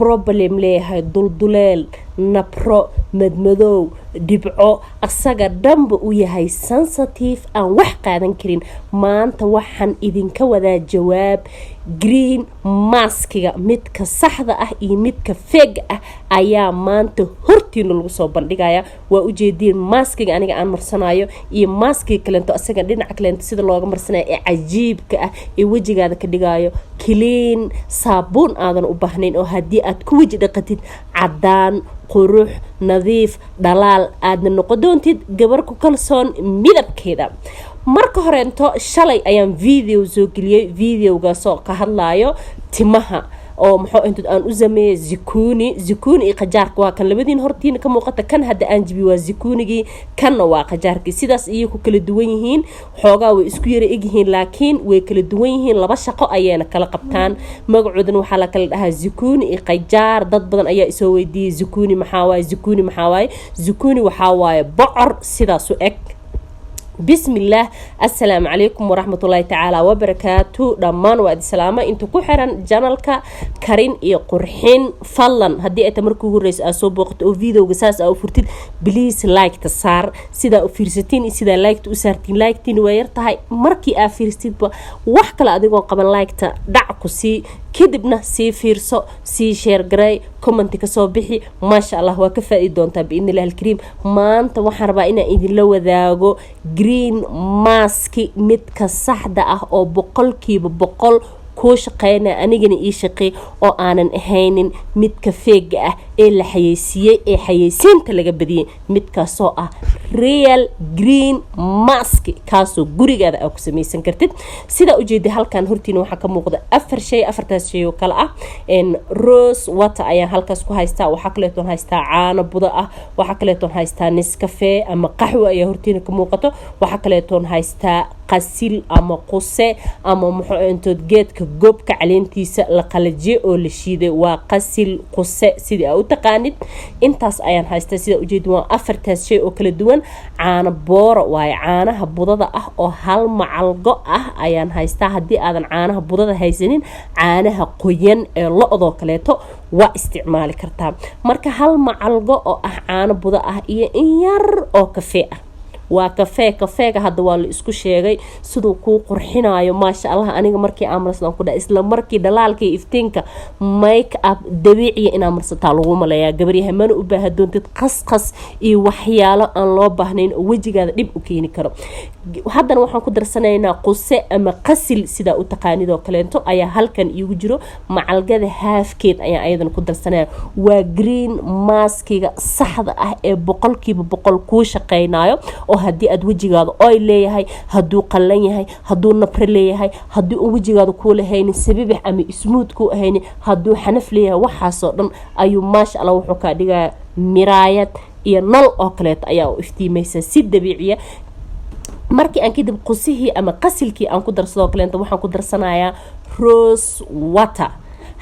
problem leeyahay dulduleel nabro madmadow dhibco asaga dhanba u yahay sensitive aan wax qaadan karin maanta waxaan idinka wadaa jawaab green maskiga midka saxda ah iyo midka fake ah ayaa maanta hortiina lagu soo bandhigaya waa u jeedin maskiga aniga aan marsanayo iyo maskiga kaleento asaga dhinaca kaleento sida looga marsanayo ee cajiibka ah ee wajigaada ka dhigayo clean saabuun aadan u baahnayn oo haddii aad ku waji dhaqatid cadaan qurux nadiif dhalaal aadna noqon doontid gabar ku kalsoon midabkeeda marka horeento shalay ayaan video soo geliyay videogaasoo ka hadlayo timaha oo maxaa inta aan u sameeyay zikuni iyo qajaarka waa kan labadiin hortiina ka muuqata kan hadda aan jibi waa zikunigi kanna waa qajaarkii sidaas iyo ku kala duwan yihiin xoogaa way isku yara egyihiin laakiin way kala duwan yihiin laba shaqo ayayna kala qabtaan magacoodan waxaa la kala dhahaa zikuni iyo qajaar dad badan ayaa isoo weydiiyay zikuni maxaa waaye zikuni waxaa waaye bocor sidaas u eg بسم الله السلام عليكم ورحمة الله تعالى وبركاته دمان وادي سلامة انتو كحران جانالك كارين اي قرحين فلان هدي اتمركو الرئيس اسو بوقت او فيديو قساس او فرتين بليس لايك تسار سيدا او فيرستين سيدا لايك تسارتين لايك تين ويرتاهي مركي افيرستين با وحكلا اديقون قبل لايك تا دعكو سي كدبنا سي فيرسو سي شير جراي كومنتي كسو بحي ما شاء الله وكفائي دونتا بإذن الله الكريم ما انت وحربا إنا إذن لو ذاقو green maski midka saxda ah oo boqolkiiba boqol ku shaqeynaa anigana ii shaqey oo aanan ahaynin midka fake ah ee la xayeysiiyay ee xayeysiinta laga badiyay midkaasoo ah real green mask kaasoo gurigaada aad ku samaysan kartid sida u jeeday halkan hortiina waxa ka muuqda afartaas shay oo kala ah rose water ayaa halkaas ku haystaa waxa kale oo haystaa caano budo ah waxa kale oo haystaa Nescafe ama qaxwo ayaa hortiina ka muuqato waxa kale oo haystaa qasil ama quse ama muxuu intood geedka goobka caleentiisa la qalajiyo oo la shiiday waa qasil quse sida u taqaanid intaas ayaan haystaa sida u jeedo waa afartaas shay oo kala duwan caano booro waa caanaha budada ah oo hal macalgo ah ayaan haystaa hadii aadan caanaha budada haysanin caanaha qoyan ee lo'do kaleeto waa isticmaali kartaa marka hal macalgo oo ah caano budo ah iyo in yar oo kafee ah waa kafeega hadda waa la isku sheegay sidoo ku qurxinayo ma sha Allah aniga markii amarsan ku dhaa isla markii dhalaalkii iftiinka make up dabiici ina marsataa lagu maleeyaa gabaryaha mana u baahan doontid qasqas iyo waxyaalo aan loo baahnayn oo wajigaada dib u keeni karo haddana waxaan ku darsanaynaa quse ama qasil sida u taqaanid oo kaleento ayaa halkan iigu jiro macalgada halfkeed ayaa ayadan ku darsanaya waa green maskiga saxda ah ee boqolkiiba boqol ku shaqeynayo oo hadii aad wajigaada oil leeyahay haduu qallan yahay haduu nabro leeyahay haduu wajigaada ku leeyahay sabib ama smooth ku ahayn haduu xanaf leeyahay waxaas oo dhan ayuu maasha Allah wuxuu ka dhigaa miraayad iyo nal oo kale ayaa u iftiimaysa si dabiiciya markii aan kadib qusihii ama qasilkii aan ku darsado kaleento waxaan ku darsanayaa rose water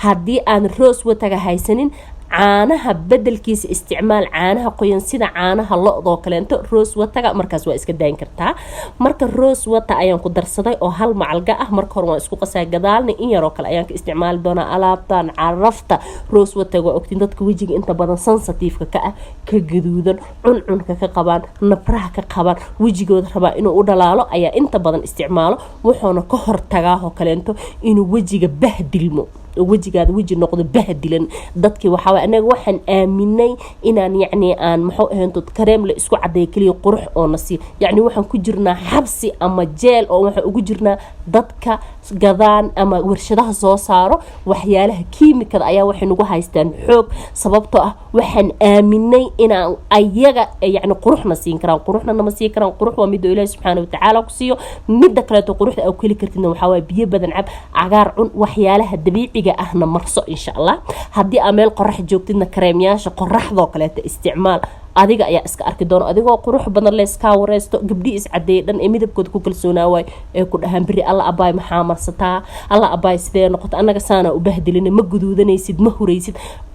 hadii aan rose water haysanin caanaha bedelkiisa isticmaal caanaha qoyan sida caanaha lo'do kaleento rose water markaas waa iska daayin kartaa marka rose water ayaan ku darsaday oo hal macalga ah marka hore waan isku qasaa gadaalna in yar oo kale ayaan ka isticmaali doonaa alaabtan carafta rose water waa ogtiin dadka wajiga inta badan sensitive ka ah ka gaduudan cuncunka ka qabaan nabraha ka qabaan wajigooda raba inuu u dhalaalo ayaa inta badan isticmaalo wuxuuna ka hortagaa oo kaleento inuu wajiga bahdilmo wajigaada waji noqdo bahdilan dadkii waxa anaga waxaan aaminay inaan yacni aan maxuu ahaynto kareem la isku caday kaliya qurux oo nasi yacni waxaan ku jirnaa xabsi ama jeel oo waxa ugu jirnaa dadka gadaan ama warshadaha soo saaro waxyaalaha kiimikada ayaa waxay nagu haystaan xoog sababtoo ah waxaan aaminay inaan ayaga yacni quruxna siin karaan quruxna nama siin karaan qurux waa mid Ilaahay subhanahu wa ta'ala ku siiyo midda kale oo quruxda aw kali kartidna waxa waa biyo badan cab cagaar cun waxyaalaha dabiiciga ahna marso insha Allah hadii ameel qorax joogtidna kareemyaasha qoraxdo kale isticmaal adiga ayaa iska arki doona adigoo qurux badan la iska wareysto gabdhi is cadeey dhan ee midabkooda ku kalsoonaa way ee ku dhahan biri alla abaay maxaa marsataa alla abaay sidee noqoto anaga saana u bahdilina ma guduudanaysid ma huraysid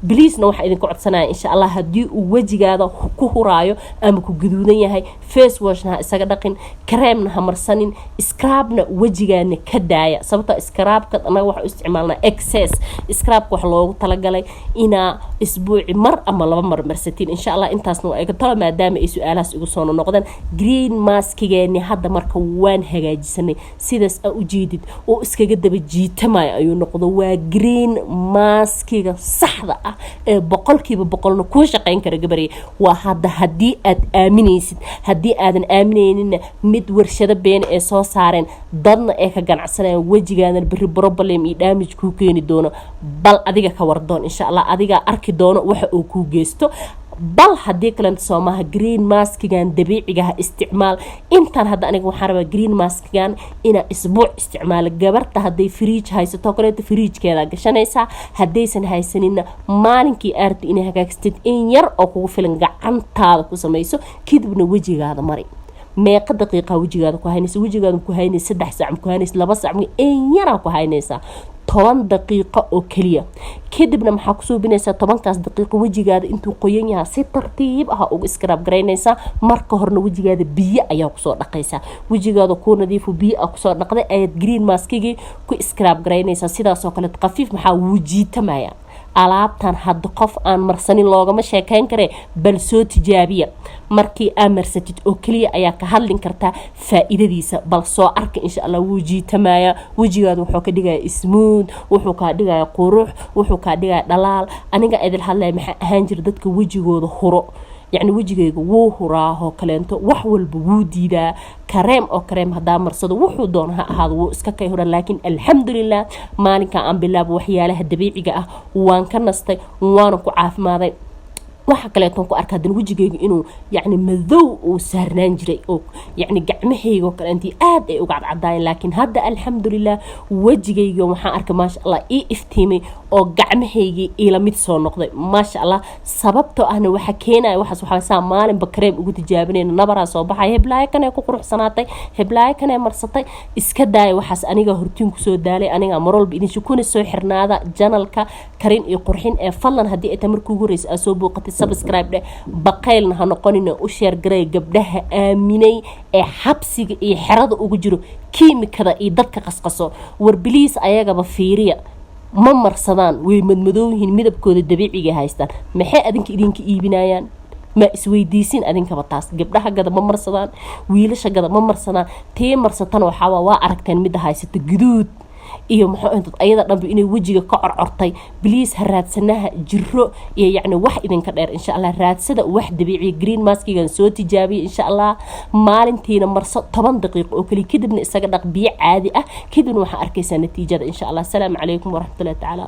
biliisna waxa idin ku codsanaya insha Allah hadii uu wajigaada ku huraayo ama ku guduudan yahay face washna isaga dhaqin creamna ha marsanin scrubna wajigaana ka daaya sababta scrubka anaga waxa isticmaalna excess scrubka wax loogu talagalay ina isbuuci mar ama laba mar marsatiin insha Allah intaasna waa iga talo maadaama ay su'aalahaas igu soo noqdaan green maskigeeni hadda marka waan hagaajisanay sidaas u jeedid oo iskaga daba jiitamay ayuu noqdo waa green maskiga saxda ah ee boqolkiiba boqolna ku shaqeyn kara gabarey waa hadda hadii aad aaminaysid hadii aadan aaminaynin mid warshado been ee soo saareen dadna ee ka ganacsanayaan wajigaana bari problem iyo damage ku keeni doono bal adiga ka wardoon insha Allah adiga arki doono waxa uu ku geesto bal hadii kale Soomaha green maskigan dabiiciga isticmaal intan hadda aniga waxaan rabaa green maskigan ina isbuuc isticmaal gabarta haday fridge haysato kale fridge-keeda gashanaysa hadaysan haysanin maalinkii aarti inay hagaagstid in yar oo kugu filan gacantaada ku sameeyso kadibna wajigaada mari meeqa daqiiqa wajigaada ku haynaysa wajigaada ku haynaysa 3 saac ku haynaysa 2 saac in yar ku haynaysa 10 daqiiqo oo kaliya kadibna maxaa ku soo binaysaa 10kaas daqiiqo wajigaada intuu qoyan yahay si tartiib ah ugu scrub gareynaysa marka horna wajigaada biyo ayaa ku soo dhaqaysa wajigaada ku nadiif biyo ah ku soo dhaqday ayad green maskigi ku scrub gareynaysa sidaas oo kale qafiif maxaa wajiitamaya alaabtan hadda qof aan marsanin loogama sheekayn kare bal soo tijaabiya markii aad marsatid oo kaliya ayaa ka hadlin kartaa faa'iidadiisa bal soo arka insha Allah wajiitamaya wajigaada wuxuu ka dhigayaa smooth wuxuu ka dhigayaa qurux wuxuu ka dhigayaa dhalaal aniga idil hadlay maxaa ahaan jir dadka wajigooda huro يعني وجهيga wuu huraaho kaleento wax walba wuu diidaa kareem oo kareem hadaa marsado wuxuu doon ha ahaado wuu iska kay hura laakiin alxamdulillah maalinka aan bilaabo waxyaalaha dabiiciga ah waan ka nastay waan ku caafimaaday waxa kale tan ku arkaa dan wajigayga inuu yani madow oo saarnaan jiray oo yani gacmahayga kale intii aad ay uga cadcadaan laakiin hadda alxamdulillah wajigayga waxaan arkaa ma sha Allah ii iftiimay oo gacmahayga ila mid soo noqday ma sha Allah sababtoo ahna waxa keenay waxa maalin ba kareem ugu tijaabinayna nabara soo baxay heblaay kan ay ku quruxsanaatay heblaay kan ay marsatay iska daay waxaas aniga hortiin ku soo daalay aniga marwalba idin shukuna soo xirnaada channelka karin iyo qurxin ee fadlan hadii ay tamarku horeys soo booqatay subscribe de baqaylna ha noqonina u share garay gabdhaha aaminay ee xabsiga iyo xirada ugu jiro kiimikada iyo dadka qasqaso war biliis ayagaba fiiriya ma marsadaan way madmadowyihiin midabkooda dabiiciga haystaan maxay idinka iibinayaan ma isweydiisin adinkaba taas gabdhaha gada ma marsadaan wiilasha gada ma marsadaan tii marsatan waxa waa aragteen mid haysata guduud iyo maxaa inta ayada dhanba inay wajiga ka corcortay please haraadsanaha jiro iyo yani wax idinka dheer insha Allah raadsada wax dabiici green maskigan soo tijaabiyo insha Allah maalintiina marso 10 daqiiqo oo kali kadibna isaga dhaq biyo caadi ah kadibna waxa arkaysaa natiijada insha Allah. Assalamu alaykum wa rahmatullahi ta'ala.